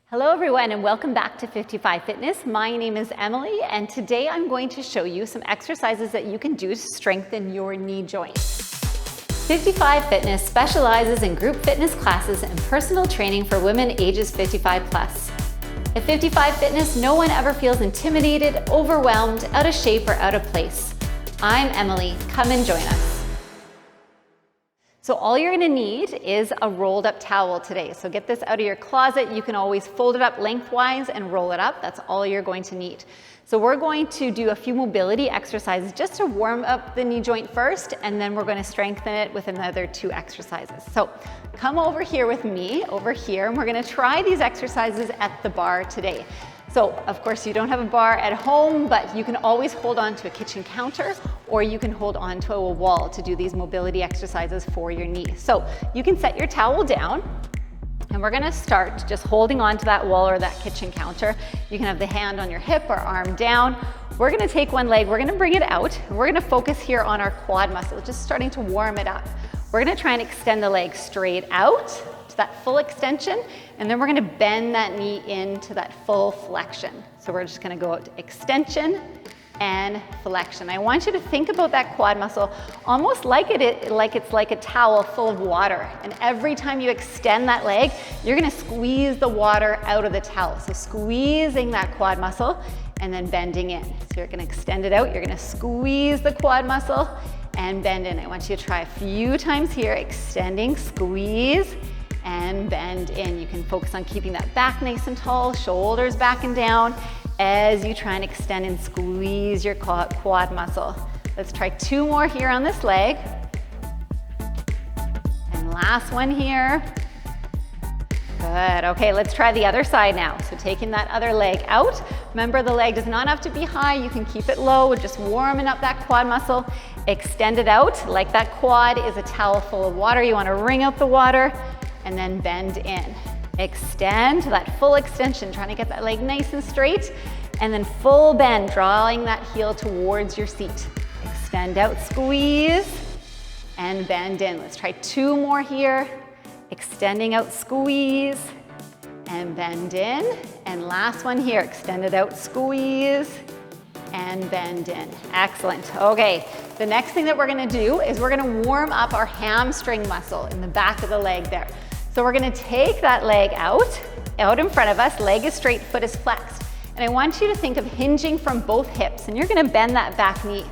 Hello everyone and welcome back to 55 Fitness. My name is Emily and today I'm going to show you some exercises that you can do to strengthen your knee joint. 55 Fitness specializes in group fitness classes and personal training for women ages 55 plus. At 55 Fitness, no one ever feels intimidated, overwhelmed, out of shape or out of place. I'm Emily, come and join us. So all you're gonna need is a rolled up towel today. So get this out of your closet. You can always fold it up lengthwise and roll it up. That's all you're going to need. So we're going to do a few mobility exercises just to warm up the knee joint first, and then we're gonna strengthen it with another 2 exercises. So come over here with me, over here, and we're gonna try these exercises at the bar today. So of course you don't have a bar at home, but you can always hold on to a kitchen counter or you can hold on to a wall to do these mobility exercises for your knee. So you can set your towel down and we're gonna start just holding on to that wall or that kitchen counter. You can have the hand on your hip or arm down. We're gonna take one leg, we're gonna bring it out, and we're gonna focus here on our quad muscle, just starting to warm it up. We're gonna try and extend the leg straight out to that full extension, and then we're gonna bend that knee into that full flexion. So we're just gonna go out to extension and flexion. I want you to think about that quad muscle almost like it's like a towel full of water. And every time you extend that leg, you're gonna squeeze the water out of the towel. So squeezing that quad muscle and then bending in. So you're gonna extend it out, you're gonna squeeze the quad muscle and bend in. I want you to try a few times here, extending, squeeze, and bend in. You can focus on keeping that back nice and tall, shoulders back and down as you try and extend and squeeze your quad muscle. Let's try 2 more here on this leg. And last one here. Good, okay, let's try the other side now. So taking that other leg out. Remember, the leg does not have to be high, you can keep it low, just warming up that quad muscle. Extend it out, like that quad is a towel full of water. You wanna wring out the water and then bend in. Extend to that full extension, trying to get that leg nice and straight, and then full bend, drawing that heel towards your seat. Extend out, squeeze, and bend in. Let's try 2 more here. Extending out, squeeze, and bend in. And last one here, extend it out, squeeze, and bend in. Excellent. Okay, the next thing that we're gonna do is we're gonna warm up our hamstring muscle in the back of the leg there. So we're gonna take that leg out in front of us, leg is straight, foot is flexed. And I want you to think of hinging from both hips, and you're gonna bend that back knee.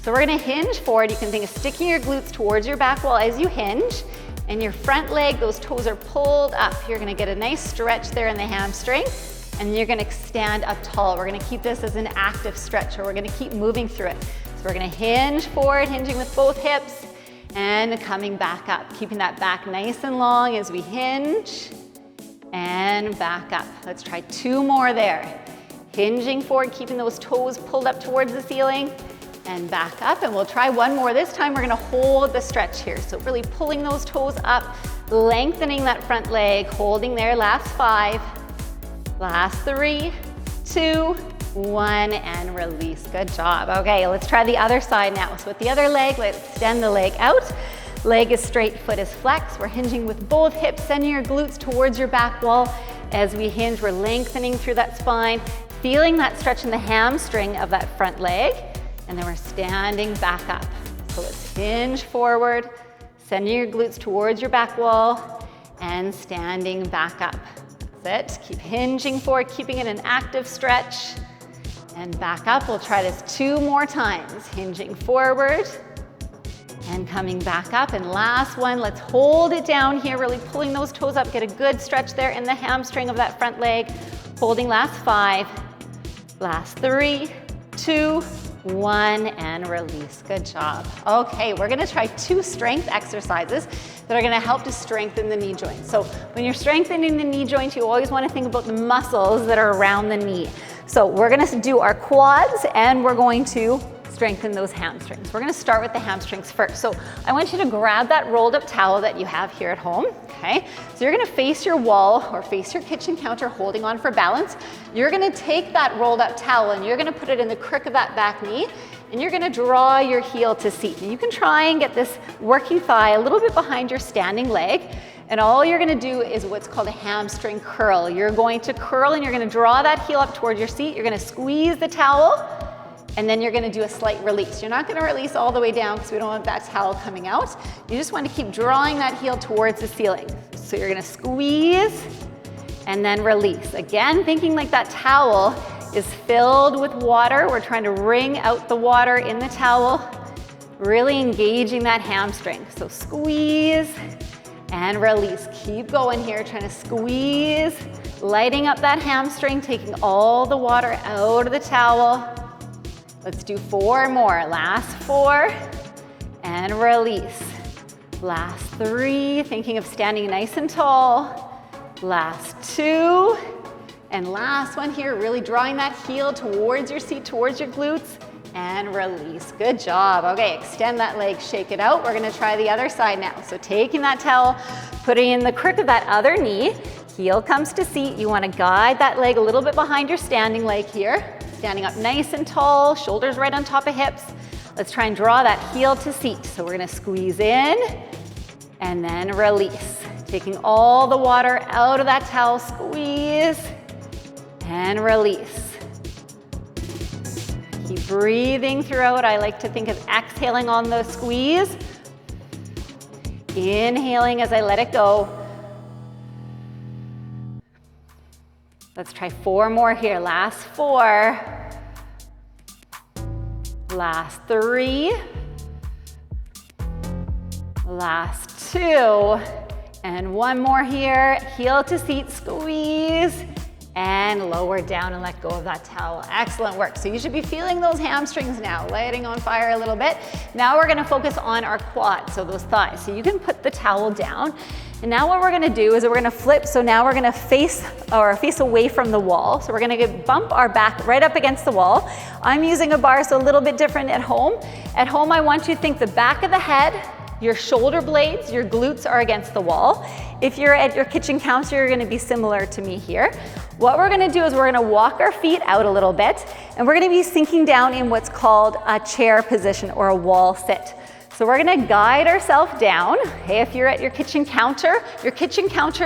So we're gonna hinge forward. You can think of sticking your glutes towards your back wall as you hinge, and your front leg, those toes are pulled up. You're gonna get a nice stretch there in the hamstring, and you're gonna stand up tall. We're gonna keep this as an active stretch, or we're gonna keep moving through it. So we're gonna hinge forward, hinging with both hips, and coming back up, keeping that back nice and long as we hinge and back up. Let's try 2 more there. Hinging forward, keeping those toes pulled up towards the ceiling and back up. And we'll try 1 more. This time we're gonna hold the stretch here. So really pulling those toes up, lengthening that front leg, holding there. Last 5, last 3, 2, 1, and release. Good job. Okay, let's try the other side now. So with the other leg, let's extend the leg out. Leg is straight, foot is flexed. We're hinging with both hips, sending your glutes towards your back wall. As we hinge, we're lengthening through that spine, feeling that stretch in the hamstring of that front leg, and then we're standing back up. So let's hinge forward, sending your glutes towards your back wall, and standing back up. That's it. Keep hinging forward, keeping it an active stretch. And back up, we'll try this 2 more times. Hinging forward and coming back up. And last one, let's hold it down here, really pulling those toes up, get a good stretch there in the hamstring of that front leg. Holding last 5, last 3, 2, 1, and release. Good job. Okay, we're gonna try 2 strength exercises that are gonna help to strengthen the knee joint. So when you're strengthening the knee joint, you always wanna think about the muscles that are around the knee. So we're gonna do our quads and we're going to strengthen those hamstrings. We're gonna start with the hamstrings first. So I want you to grab that rolled up towel that you have here at home, okay? So you're gonna face your wall or face your kitchen counter holding on for balance. You're gonna take that rolled up towel and you're gonna put it in the crook of that back knee and you're gonna draw your heel to seat. And you can try and get this working thigh a little bit behind your standing leg. And all you're gonna do is what's called a hamstring curl. You're going to curl and you're gonna draw that heel up towards your seat. You're gonna squeeze the towel, and then you're gonna do a slight release. You're not gonna release all the way down because we don't want that towel coming out. You just want to keep drawing that heel towards the ceiling. So you're gonna squeeze and then release. Again, thinking like that towel is filled with water. We're trying to wring out the water in the towel, really engaging that hamstring. So squeeze and release. Keep going here, trying to squeeze, lighting up that hamstring, taking all the water out of the towel. Let's do 4 more. Last 4 and release. Last 3, thinking of standing nice and tall. Last 2. And last one here, really drawing that heel towards your seat, towards your glutes, and release. Good job. Okay, extend that leg, shake it out. We're gonna try the other side now. So taking that towel, putting in the crook of that other knee, heel comes to seat. You wanna guide that leg a little bit behind your standing leg here. Standing up nice and tall, shoulders right on top of hips. Let's try and draw that heel to seat. So we're gonna squeeze in and then release. Taking all the water out of that towel, squeeze, and release. Keep breathing throughout. I like to think of exhaling on the squeeze. Inhaling as I let it go. Let's try 4 more here. Last 4. Last 3. Last 2. And 1 more here. Heel to seat, squeeze. And lower down and let go of that towel. Excellent work. So you should be feeling those hamstrings now, lighting on fire a little bit. Now we're gonna focus on our quads, so those thighs. So you can put the towel down. And now what we're gonna do is we're gonna flip. So now we're gonna face away from the wall. So we're gonna bump our back right up against the wall. I'm using a bar, so a little bit different at home. At home, I want you to think the back of the head, your shoulder blades, your glutes are against the wall. If you're at your kitchen counter, you're gonna be similar to me here. What we're gonna do is we're gonna walk our feet out a little bit, and we're gonna be sinking down in what's called a chair position or a wall sit. So we're gonna guide ourselves down. Hey, if you're at your kitchen counter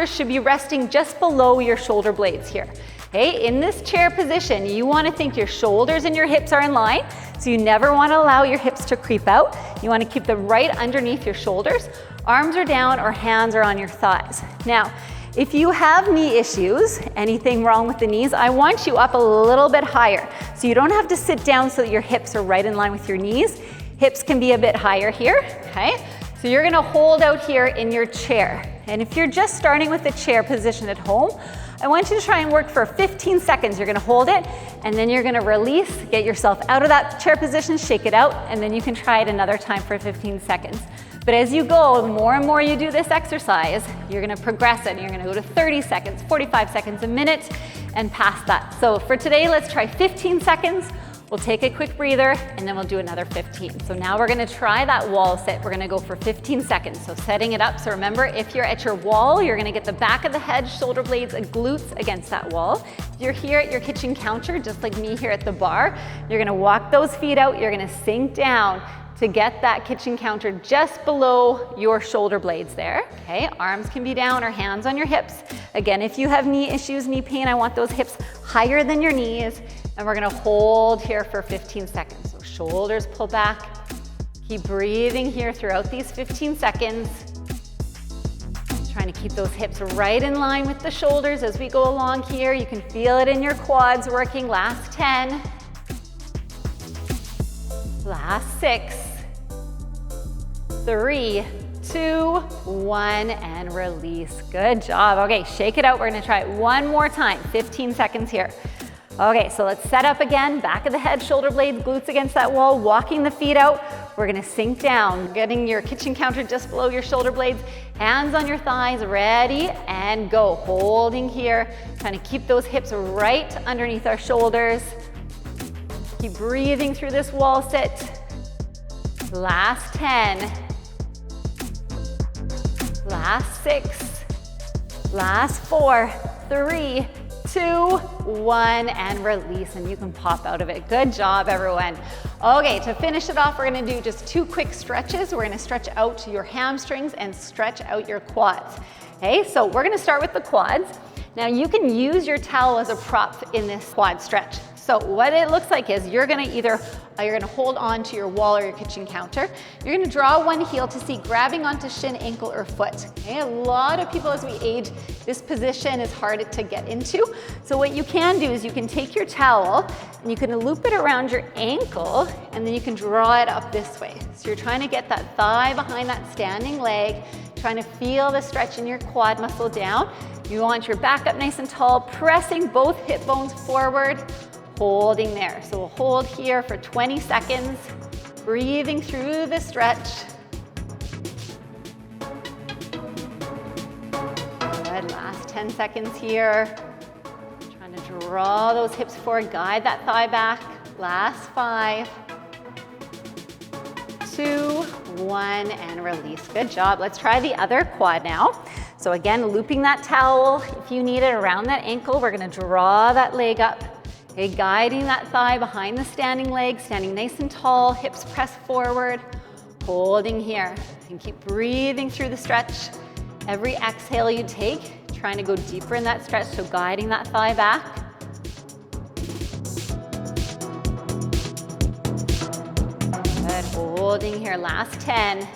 should be resting just below your shoulder blades here. Okay, in this chair position, you wanna think your shoulders and your hips are in line, so you never wanna allow your hips to creep out. You wanna keep them right underneath your shoulders. Arms are down or hands are on your thighs. Now, if you have knee issues, anything wrong with the knees, I want you up a little bit higher. So you don't have to sit down so that your hips are right in line with your knees. Hips can be a bit higher here, okay? So you're gonna hold out here in your chair. And if you're just starting with the chair position at home, I want you to try and work for 15 seconds. You're gonna hold it, and then you're gonna release, get yourself out of that chair position, shake it out, and then you can try it another time for 15 seconds. But as you go, the more and more you do this exercise, you're gonna progress it. You're gonna go to 30 seconds, 45 seconds, a minute, and past that. So for today, let's try 15 seconds. We'll take a quick breather, and then we'll do another 15. So now we're gonna try that wall sit. We're gonna go for 15 seconds. So setting it up. So remember, if you're at your wall, you're gonna get the back of the head, shoulder blades, and glutes against that wall. If you're here at your kitchen counter, just like me here at the bar, you're gonna walk those feet out. You're gonna sink down to get that kitchen counter just below your shoulder blades there. Okay, arms can be down or hands on your hips. Again, if you have knee issues, knee pain, I want those hips higher than your knees. And we're gonna hold here for 15 seconds. So shoulders pull back. Keep breathing here throughout these 15 seconds. Trying to keep those hips right in line with the shoulders as we go along here. You can feel it in your quads working. Last 10. Last 6. 3, 2, 1, and release. Good job. Okay, shake it out. We're gonna try it one more time. 15 seconds here. Okay, so let's set up again. Back of the head, shoulder blades, glutes against that wall, walking the feet out. We're gonna sink down, getting your kitchen counter just below your shoulder blades, hands on your thighs, ready, and go. Holding here, trying to keep those hips right underneath our shoulders. Keep breathing through this wall sit. Last 10. Last 6. Last 4, 3, 2, 1, and release, and you can pop out of it. Good job, everyone. Okay, to finish it off, we're gonna do just 2 quick stretches. We're gonna stretch out your hamstrings and stretch out your quads. Okay, so we're gonna start with the quads. Now you can use your towel as a prop in this quad stretch. So what it looks like is you're gonna hold on to your wall or your kitchen counter. You're gonna draw one heel to see grabbing onto shin, ankle, or foot. Okay? A lot of people as we age, this position is hard to get into. So what you can do is you can take your towel and you can loop it around your ankle and then you can draw it up this way. So you're trying to get that thigh behind that standing leg, trying to feel the stretch in your quad muscle down. You want your back up nice and tall, pressing both hip bones forward, holding there. So we'll hold here for 20 seconds, breathing through the stretch. Good, last 10 seconds here. Trying to draw those hips forward, guide that thigh back. Last 5, 2, 1, and release. Good job. Let's try the other quad now. So again, looping that towel, if you need it, around that ankle. We're gonna draw that leg up. Okay, guiding that thigh behind the standing leg, standing nice and tall, hips pressed forward, holding here. And keep breathing through the stretch. Every exhale you take, trying to go deeper in that stretch, so guiding that thigh back. Good, holding here, last 10.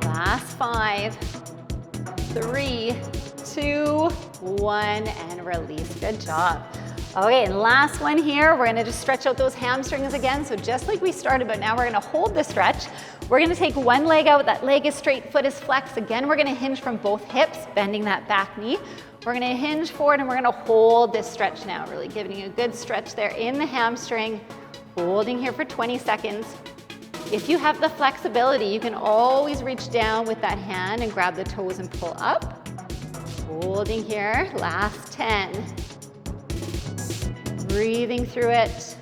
Last 5, 3, 2, 1, and release. Good job. Okay, and last one here, we're gonna just stretch out those hamstrings again. So just like we started, but now we're gonna hold the stretch. We're gonna take one leg out, that leg is straight, foot is flexed. Again, we're gonna hinge from both hips, bending that back knee. We're gonna hinge forward and we're gonna hold this stretch now, really giving you a good stretch there in the hamstring, holding here for 20 seconds. If you have the flexibility, you can always reach down with that hand and grab the toes and pull up. Holding here, last 10. Breathing through it.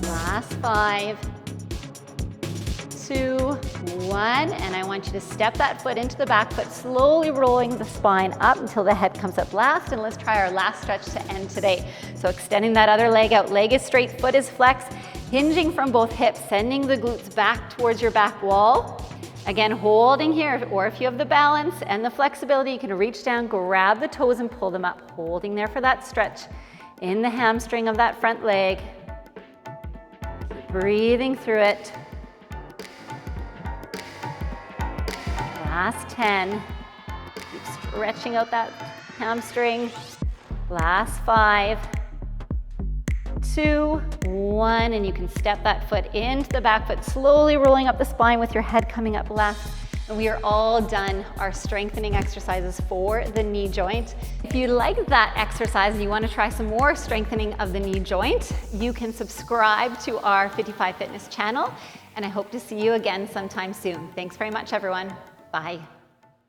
Last 5, 2, 1, and I want you to step that foot into the back foot, slowly rolling the spine up until the head comes up last, and let's try our last stretch to end today. So extending that other leg out, leg is straight, foot is flexed, hinging from both hips, sending the glutes back towards your back wall. Again, holding here, or if you have the balance and the flexibility, you can reach down, grab the toes and pull them up, holding there for that stretch in the hamstring of that front leg. Breathing through it. Last 10. Keep stretching out that hamstring. Last 5, 2, 1, and you can step that foot into the back foot, slowly rolling up the spine with your head coming up last. And we are all done our strengthening exercises for the knee joint. If you like that exercise and you want to try some more strengthening of the knee joint, you can subscribe to our 55 Fitness channel, and I hope to see you again sometime soon. Thanks very much, everyone. Bye.